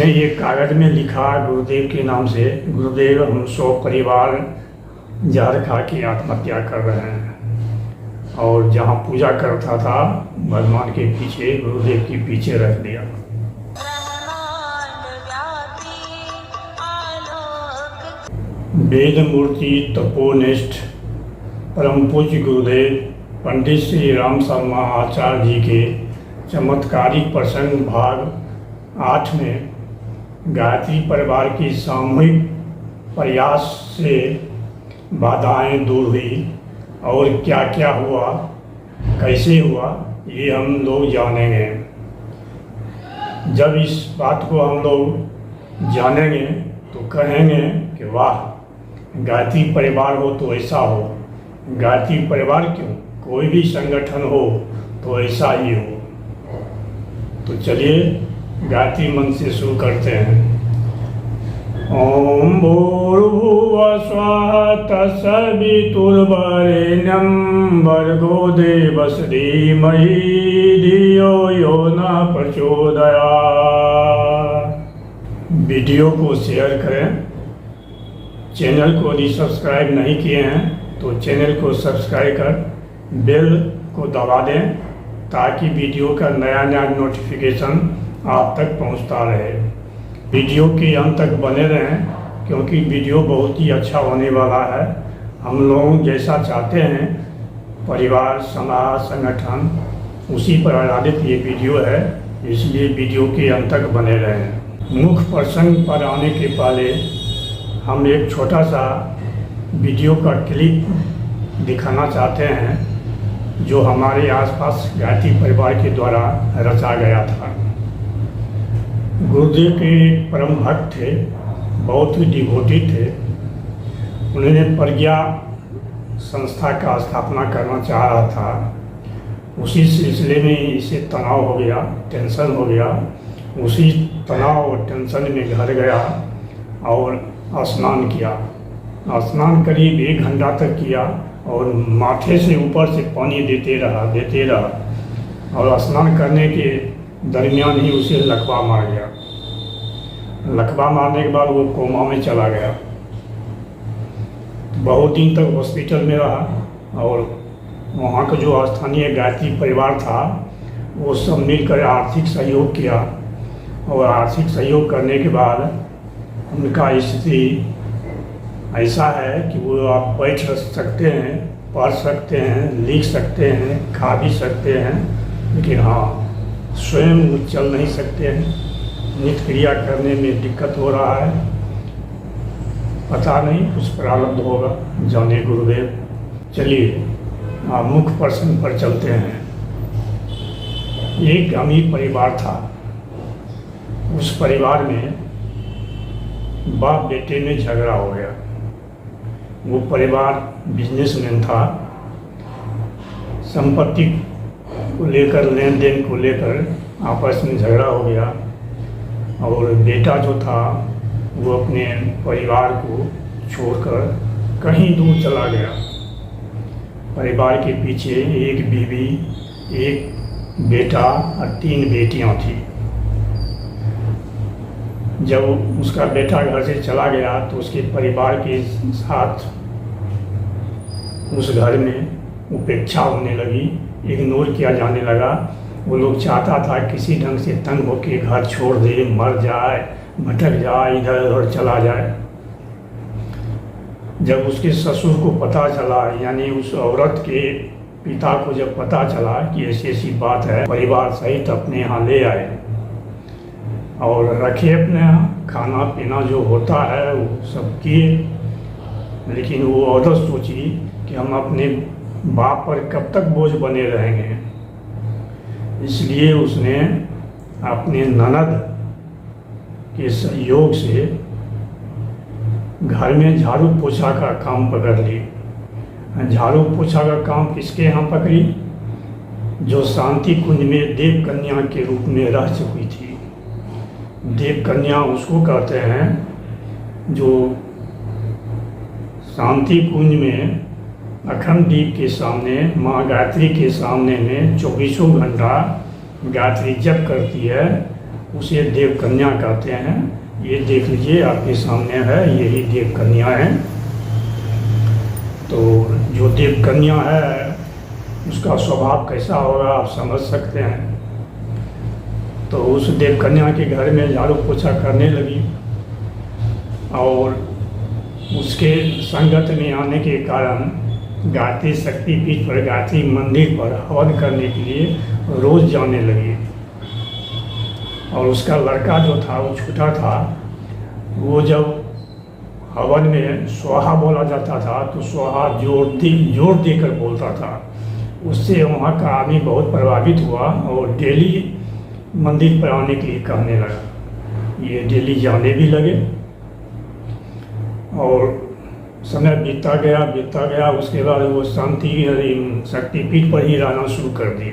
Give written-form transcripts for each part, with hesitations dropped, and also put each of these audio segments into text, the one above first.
उसने ये कागज में लिखा गुरुदेव के नाम से, गुरुदेव हम 100 परिवार जहर खा के आत्महत्या कर रहे हैं। और जहाँ पूजा करता था भगवान के पीछे, गुरुदेव के पीछे रख दिया। वेद मूर्ति तपोनिष्ठ परम पूज्य गुरुदेव पंडित श्री राम शर्मा आचार्य जी के चमत्कारिक प्रसंग भाग 8 में गायत्री परिवार की सामूहिक प्रयास से बाधाएं दूर हुई और क्या क्या हुआ, कैसे हुआ, ये हम लोग जानेंगे। जब इस बात को हम लोग जानेंगे तो कहेंगे कि वाह, गायत्री परिवार हो तो ऐसा हो। गायत्री परिवार क्यों, कोई भी संगठन हो तो ऐसा ही हो। तो चलिए गायत्री मंत्र से शुरू करते हैं। ओम भूर्भुवः स्वः तत्सवितुर्वरेण्यं भर्गो देवस्य धीमहि धियो यो न प्रचोदयात्। वीडियो को शेयर करें। चैनल को यदि सब्सक्राइब नहीं किए हैं तो चैनल को सब्सक्राइब कर बेल को दबा दें ताकि वीडियो का नया नोटिफिकेशन आप तक पहुंचता रहे। वीडियो के अंत तक बने रहें क्योंकि वीडियो बहुत ही अच्छा होने वाला है। हम लोग जैसा चाहते हैं परिवार, समाज, संगठन, उसी पर आधारित ये वीडियो है, इसलिए वीडियो के अंत तक बने रहें। मुख्य प्रसंग पर आने के पहले हम एक छोटा सा वीडियो का क्लिप दिखाना चाहते हैं जो हमारे आसपास गायत्री परिवार के द्वारा रचा गया था। गुरुदेव के एक परम भक्त थे, बहुत ही डिवोटी थे। उन्होंने प्रज्ञा संस्था का स्थापना करना चाह रहा था। उसी सिलसिले में इसे तनाव हो गया, टेंशन हो गया। उसी तनाव और टेंशन में घर गया और स्नान किया। स्नान करीब 1 घंटा तक किया और माथे से ऊपर से पानी देते रहा और स्नान करने के दरमियान ही उसे लकवा मार गया। लकवा मारने के बाद वो कोमा में चला गया। बहुत दिन तक हॉस्पिटल में रहा और वहाँ का जो स्थानीय गायत्री परिवार था वो सब मिलकर आर्थिक सहयोग किया और आर्थिक सहयोग करने के बाद उनका स्थिति ऐसा है कि वो आप बैठ सकते हैं, पढ़ सकते हैं, लिख सकते हैं, खा भी सकते हैं, लेकिन हाँ स्वयं वो चल नहीं सकते हैं। नित्य क्रिया करने में दिक्कत हो रहा है। पता नहीं कुछ प्रारब्ध होगा, जाने गुरुदेव। चलिए आप मुख्य प्रश्न पर चलते हैं। एक अमीर परिवार था। उस परिवार में बाप बेटे में झगड़ा हो गया। वो परिवार बिजनेसमैन था। संपत्ति को लेकर, लेन देन को लेकर आपस में झगड़ा हो गया और बेटा जो था वो अपने परिवार को छोड़कर कहीं दूर चला गया। परिवार के पीछे एक बीवी, एक बेटा और 3 बेटियां थी। जब उसका बेटा घर से चला गया तो उसके परिवार के साथ उस घर में उपेक्षा होने लगी, इग्नोर किया जाने लगा। वो लोग चाहता था किसी ढंग से तंग होकर घर छोड़ दे, मर जाए, भटक जाए, इधर उधर चला जाए। जब उसके ससुर को पता चला, यानी उस औरत के पिता को जब पता चला कि ऐसी ऐसी बात है, परिवार सहित अपने यहाँ ले आए और रखे अपने यहाँ। खाना पीना जो होता है वो सब किए, लेकिन वो औरत सोची कि हम अपने बाप पर कब तक बोझ बने रहेंगे। इसलिए उसने अपने ननद के सहयोग से घर में झाड़ू पोछा का काम पकड़ ली। झाड़ू पोछा का काम किसके यहाँ पकड़ी? जो शांति कुंज में देव कन्या के रूप में रह चुकी थी। देव कन्या उसको कहते हैं जो शांति कुंज में अखंड दीप के सामने, माँ गायत्री के सामने में 24 घंटा गायत्री जप करती है उसे देव कन्या कहते हैं। ये देख लीजिए, आपके सामने है, यही देव कन्या है। तो जो देव कन्या है उसका स्वभाव कैसा होगा आप समझ सकते हैं। तो उस देव कन्या के घर में झाड़ू पोछा करने लगी और उसके संगत में आने के कारण गायत्री शक्तिपीठ पर, गायत्री मंदिर पर हवन करने के लिए रोज़ जाने लगी। और उसका लड़का जो था वो छोटा था, वो जब हवन में स्वाहा बोला जाता था तो स्वाहा जोर देकर बोलता था। उससे वहाँ का आदमी बहुत प्रभावित हुआ और डेली मंदिर पर आने के लिए कहने लगा। ये डेली जाने भी लगे और समय बीतता गया। उसके बाद वो शक्तिपीठ पर ही रहना शुरू कर दिए।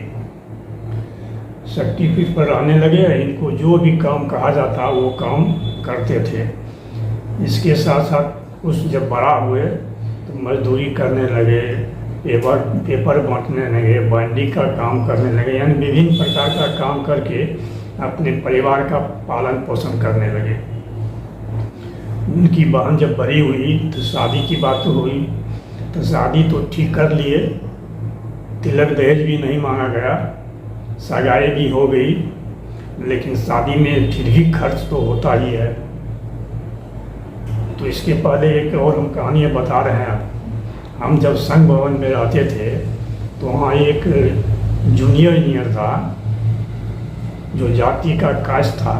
शक्तिपीठ पर रहने लगे। इनको जो भी काम कहा जाता वो काम करते थे। इसके साथ साथ कुछ जब बड़ा हुए तो मजदूरी करने लगे, पेपर बांटने लगे, बाइंडिंग का काम करने लगे, यानी विभिन्न प्रकार का काम करके अपने परिवार का पालन पोषण करने लगे। उनकी बहन जब बड़ी हुई तो शादी की बात हुई, तो शादी तो ठीक कर लिए, तिलक दहेज भी नहीं मांगा गया, सगाई भी हो गई, लेकिन शादी में फिर भी खर्च तो होता ही है। तो इसके पहले एक और हम कहानियाँ बता रहे हैं। हम जब संघ भवन में रहते थे तो वहाँ एक जूनियर इंजीनियर था जो जाति का कास्ट था।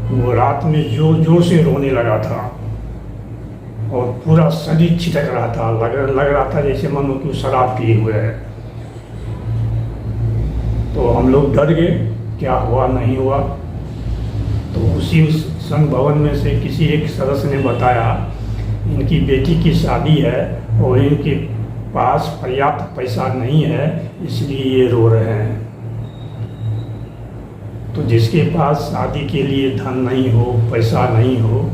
वो रात में जोर जोर से रोने लगा था और पूरा शरीर छिटक रहा था, लग रहा था जैसे मानो कि शराब पिए हुए है। तो हम लोग डर गए, क्या हुआ नहीं हुआ। तो उसी संघ भवन में से किसी एक सदस्य ने बताया इनकी बेटी की शादी है और इनके पास पर्याप्त पैसा नहीं है, इसलिए ये रो रहे हैं। तो जिसके पास शादी के लिए धन नहीं हो, पैसा नहीं हो,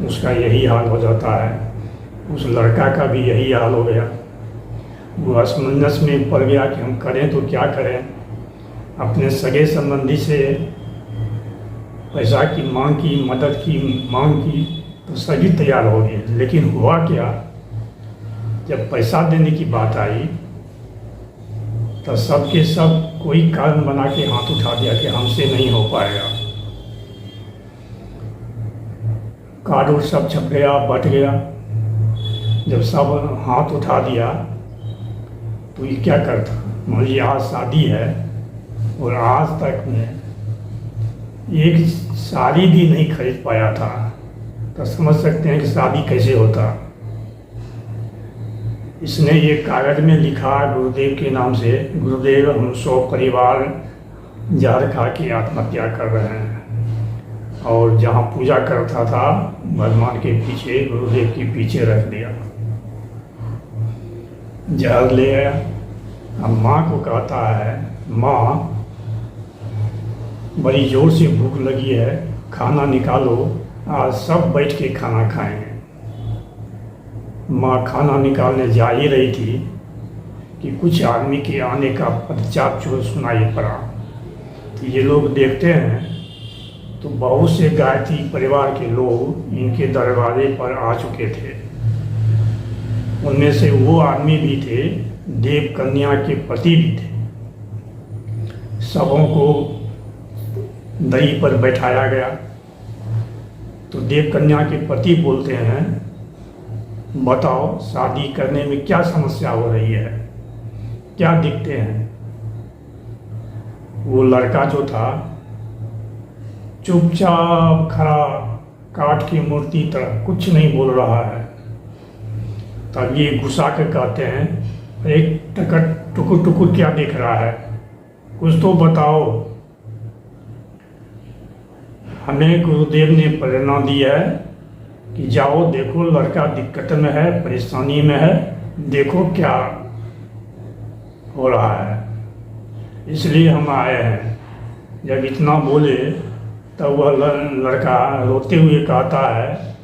उसका यही हाल हो जाता है। उस लड़का का भी यही हाल हो गया। वो असमंजस में पड़ गया कि हम करें तो क्या करें। अपने सगे संबंधी से पैसा की मांग की, मदद की मांग की, तो सभी तैयार हो गए। लेकिन हुआ क्या, जब पैसा देने की बात आई तो सबके सब कोई कारण बना के हाथ उठा दिया कि हमसे नहीं हो पाएगा। कार्ड उठ सब छप गया, बट गया। जब सब हाथ उठा दिया तो ये क्या करता। मान लीजिए आज शादी है और आज तक में एक साड़ी भी नहीं खरीद पाया था, तो समझ सकते हैं कि शादी कैसे होता। इसने ये कागज में लिखा गुरुदेव के नाम से, गुरुदेव हम 100 परिवार जहर खा के आत्महत्या कर रहे हैं। और जहाँ पूजा करता था भगवान के पीछे, गुरुदेव के पीछे रख दिया, जहर ले आया। अब माँ को कहता है, माँ बड़ी जोर से भूख लगी है, खाना निकालो, आज सब बैठ के खाना खाएंगे। माँ खाना निकालने जा ही रही थी कि कुछ आदमी के आने का पदचाप जो सुनाई पड़ा। तो ये लोग देखते हैं तो बहुत से गायत्री परिवार के लोग इनके दरवाजे पर आ चुके थे। उनमें से वो आदमी भी थे, देव कन्या के पति भी थे। सबों को दही पर बैठाया गया। तो देव कन्या के पति बोलते हैं, बताओ शादी करने में क्या समस्या हो रही है, क्या दिखते हैं। वो लड़का जो था चुपचाप खड़ा काठ की मूर्ति तरह कुछ नहीं बोल रहा है। तब ये गुस्सा कर कहते हैं, एक टुकुर टुकुर क्या देख रहा है, कुछ तो बताओ। हमें गुरुदेव ने प्रेरणा दी है कि जाओ देखो लड़का दिक्कत में है, परेशानी में है, देखो क्या हो रहा है, इसलिए हम आए हैं। जब इतना बोले तब वह लड़का रोते हुए कहता है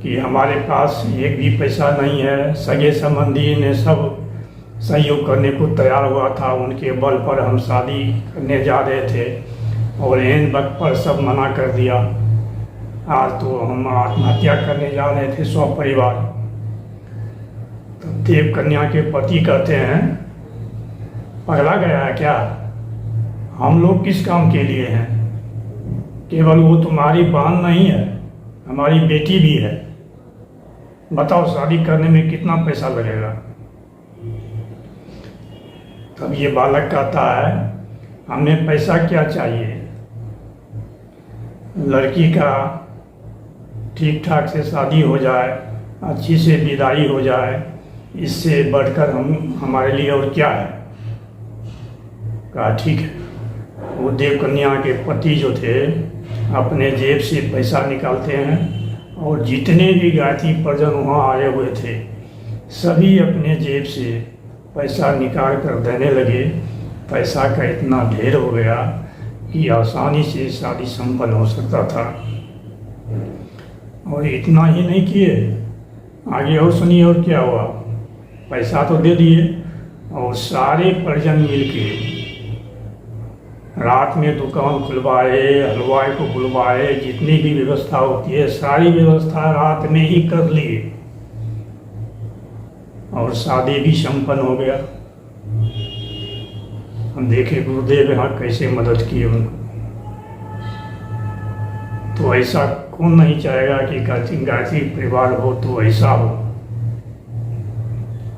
कि हमारे पास एक भी पैसा नहीं है, सगे संबंधी ने सब सहयोग करने को तैयार हुआ था, उनके बल पर हम शादी करने जा रहे थे, और एन वक्त पर सब मना कर दिया। आज तो हम आत्महत्या करने जा रहे थे सब परिवार। तो देव कन्या के पति कहते हैं, पगला गया है क्या? हम लोग किस काम के लिए हैं? केवल वो तुम्हारी बहन नहीं है, हमारी बेटी भी है। बताओ शादी करने में कितना पैसा लगेगा? तब ये बालक कहता है, हमें पैसा क्या चाहिए, लड़की का ठीक ठाक से शादी हो जाए, अच्छी से विदाई हो जाए, इससे बढ़कर हमारे लिए और क्या है। कहा ठीक है। वो देव कन्या के पति जो थे अपने जेब से पैसा निकालते हैं और जितने भी गायत्री परिजन वहाँ आए हुए थे सभी अपने जेब से पैसा निकाल कर देने लगे। पैसा का इतना ढेर हो गया कि आसानी से शादी संपन्न हो सकता था। और इतना ही नहीं किए, आगे और सुनिए और क्या हुआ। पैसा तो दे दिए और सारे परिजन मिलके रात में दुकान खुलवाए, हलवाई को बुलवाए, जितनी भी व्यवस्था होती है सारी व्यवस्था रात में ही कर ली और शादी भी संपन्न हो गया। हम देखे गुरुदेव यहाँ कैसे मदद किए उनको। तो ऐसा कौन नहीं चाहेगा कि गायत्री परिवार हो तो ऐसा हो।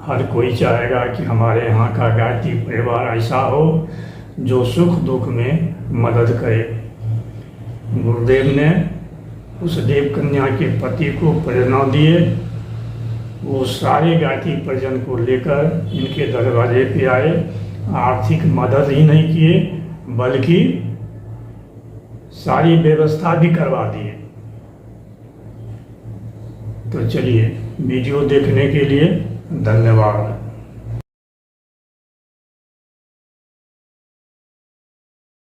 हर कोई चाहेगा कि हमारे यहाँ का गायत्री परिवार ऐसा हो जो सुख दुख में मदद करे। गुरुदेव ने उस देव कन्या के पति को प्रेरणा दिए। वो सारे गायत्री परिजन को लेकर इनके दरवाजे पे आए। आर्थिक मदद ही नहीं किए बल्कि सारी व्यवस्था भी करवा दिए। तो चलिए, वीडियो देखने के लिए धन्यवाद।